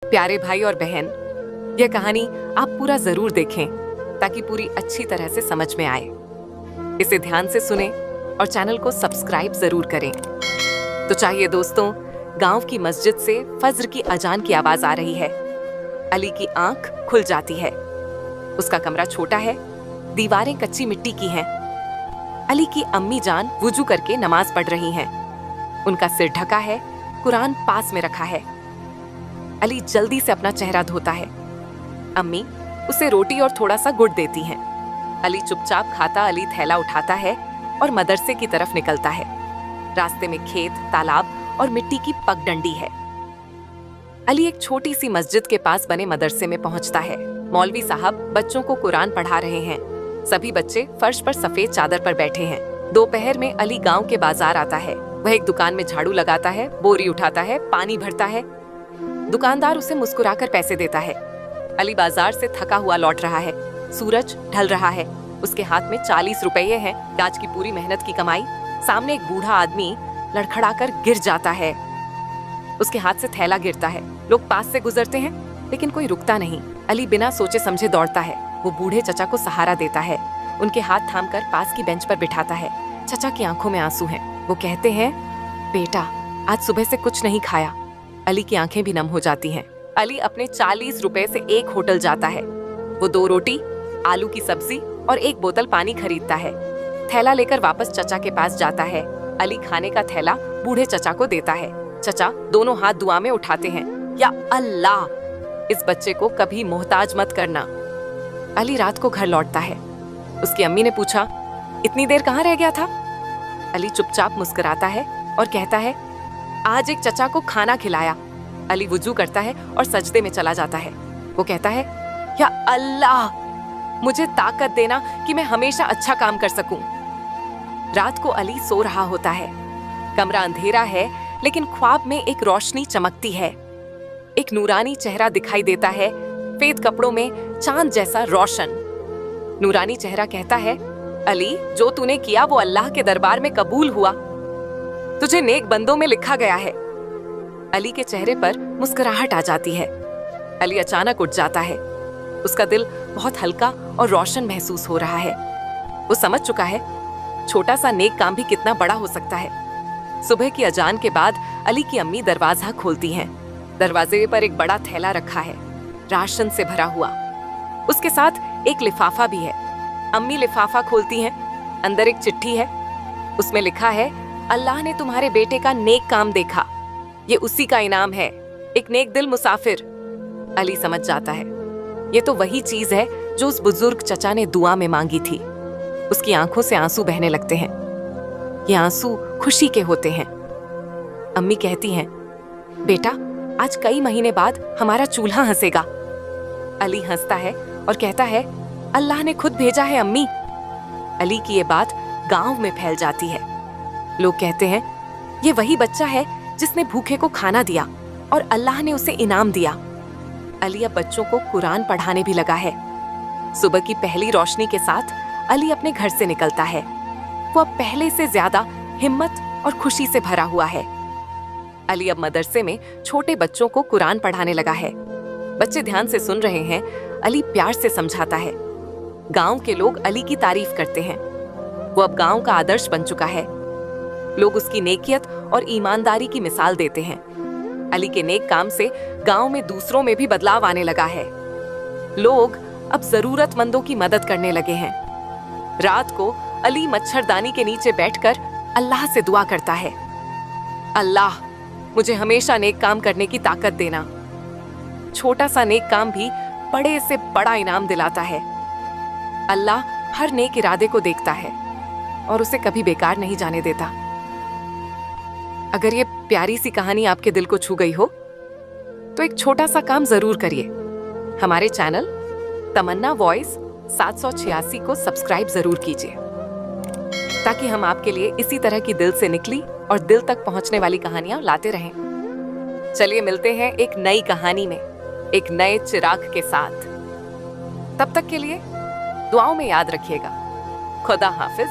प्यारे भाई और बहन, यह कहानी आप पूरा जरूर देखें ताकि पूरी अच्छी तरह से समझ में आए। इसे ध्यान से सुने और चैनल को सब्सक्राइब जरूर करें। तो चाहिए दोस्तों, गांव की मस्जिद से फज्र की अजान की आवाज आ रही है। अली की आंख खुल जाती है। उसका कमरा छोटा है, दीवारें कच्ची मिट्टी की हैं। अली की अम्मी जान वुजू करके नमाज पढ़ रही हैं। उनका सिर ढका है, कुरान पास में रखा है। अली जल्दी से अपना चेहरा धोता है। अम्मी उसे रोटी और थोड़ा सा गुड़ देती हैं। अली चुपचाप खाता अली थैला उठाता है और मदरसे की तरफ निकलता है। रास्ते में खेत, तालाब और मिट्टी की पगडंडी है। अली एक छोटी सी मस्जिद के पास बने मदरसे में पहुंचता है। मौलवी साहब बच्चों को कुरान पढ़ा रहे हैं। सभी बच्चे फर्श पर सफेद चादर पर बैठे हैं। दोपहर में अली गांव के बाजार आता है। वह एक दुकान में झाड़ू लगाता है, बोरी उठाता है, पानी भरता है। दुकानदार उसे मुस्कुराकर पैसे देता है। अली बाजार से थका हुआ लौट रहा है। सूरज ढल रहा है। उसके हाथ में 40 रुपये हैं, आज की पूरी मेहनत की कमाई। सामने एक बूढ़ा आदमी लड़खड़ाकर गिर जाता है। उसके हाथ से थैला गिरता है। लोग पास से गुजरते हैं, लेकिन कोई रुकता नहीं। अली बिना सोचे समझे दौड़ता है। वो बूढ़े चचा को सहारा देता है। उनके हाथ थामकर पास की बेंच पर बिठाता है। चचा की आंखों में आंसू हैं। वो कहते हैं, बेटा, आज सुबह से कुछ नहीं खाया। अली की आंखें भी नम हो जाती हैं। अली अपने 40 रुपए से एक होटल जाता है। वो 2 रोटी, आलू की सब्जी और 1 बोतल पानी खरीदता है। थैला लेकर वापस चचा के पास जाता है। अली खाने का थैला बूढ़े चचा को देता है। चचा दोनों हाथ दुआ में उठाते हैं, या अल्लाह, इस बच्चे को कभी मोहताज मत करना। अली रात को घर लौटता है। उसकी अम्मी ने पूछा, इतनी देर कहाँ रह गया था? अली चुपचाप मुस्कुराता है और कहता है, आज एक चचा को खाना खिलाया। अली वुजू करता है और सजदे में चला जाता है। वो कहता है, या अल्लाह, मुझे ताकत देना कि मैं हमेशा अच्छा काम कर सकूं। रात को अली सो रहा होता है। कमरा अंधेरा है, लेकिन ख्वाब में एक रोशनी चमकती है। एक नूरानी चेहरा दिखाई देता है, सफेद कपड़ों में चांद जैसा रोशन। नूरानी चेहरा कहता है, अली, जो तूने किया वो अल्लाह के दरबार में कबूल हुआ। तुझे नेक बंदों में लिखा गया है। अली के चेहरे पर मुस्कुराहट आ जाती है। अली अचानक उठ जाता है। उसका दिल बहुत हल्का और रोशन महसूस हो रहा है। वो समझ चुका है छोटा सा नेक काम भी कितना बड़ा हो सकता है। सुबह की अजान के बाद अली की अम्मी दरवाजा खोलती हैं। दरवाजे पर एक बड़ा थैला रखा है, राशन से भरा हुआ। उसके साथ एक लिफाफा भी है। अम्मी लिफाफा खोलती हैं। अंदर एक चिट्ठी है। उसमें लिखा है, अल्लाह ने तुम्हारे बेटे का नेक काम देखा। ये उसी का इनाम है, एक नेक दिल मुसाफिर। अली समझ जाता है ये तो वही चीज है जो उस बुजुर्ग चचा ने दुआ में मांगी थी। उसकी आंखों से आंसू बहने लगते हैं। ये आंसू खुशी के होते हैं। अम्मी कहती हैं, बेटा, आज कई महीने बाद हमारा चूल्हा हंसेगा। अली हंसता है और कहता है, अल्लाह ने खुद भेजा है अम्मी। अली की ये बात गांव में फैल जाती है। लोग कहते हैं, ये वही बच्चा है जिसने भूखे को खाना दिया और अल्लाह ने उसे इनाम दिया। अली अब बच्चों को कुरान पढ़ाने भी लगा है। सुबह की पहली रोशनी के साथ अली अपने घर से निकलता है। वो अब पहले से ज्यादा हिम्मत और खुशी से भरा हुआ है। अली अब मदरसे में छोटे बच्चों को कुरान पढ़ाने लगा है। बच्चे ध्यान से सुन रहे हैं। अली प्यार से समझाता है। गांव के लोग अली की तारीफ करते हैं। वो अब गांव का आदर्श बन चुका है। लोग उसकी नेकियत और ईमानदारी की मिसाल देते हैं। अली के नेक काम से गांव में दूसरों में भी बदलाव आने लगा है। लोग अब जरूरतमंदों की मदद करने लगे हैं। रात को अली मच्छरदानी के नीचे बैठकर अल्लाह से दुआ करता है, अल्लाह, मुझे हमेशा नेक काम करने की ताकत देना। छोटा सा नेक काम भी बड़े से बड़ा इनाम दिलाता है। अल्लाह हर नेक इरादे को देखता है और उसे कभी बेकार नहीं जाने देता। अगर ये प्यारी सी कहानी आपके दिल को छू गई हो तो एक छोटा सा काम जरूर करिए। हमारे चैनल तमन्ना वॉइस 786 को सब्सक्राइब जरूर कीजिए, ताकि हम आपके लिए इसी तरह की दिल से निकली और दिल तक पहुंचने वाली कहानियां लाते रहें। चलिए मिलते हैं एक नई कहानी में, एक नए चिराग के साथ। तब तक के लिए दुआओं में याद रखिएगा। खुदा हाफिज।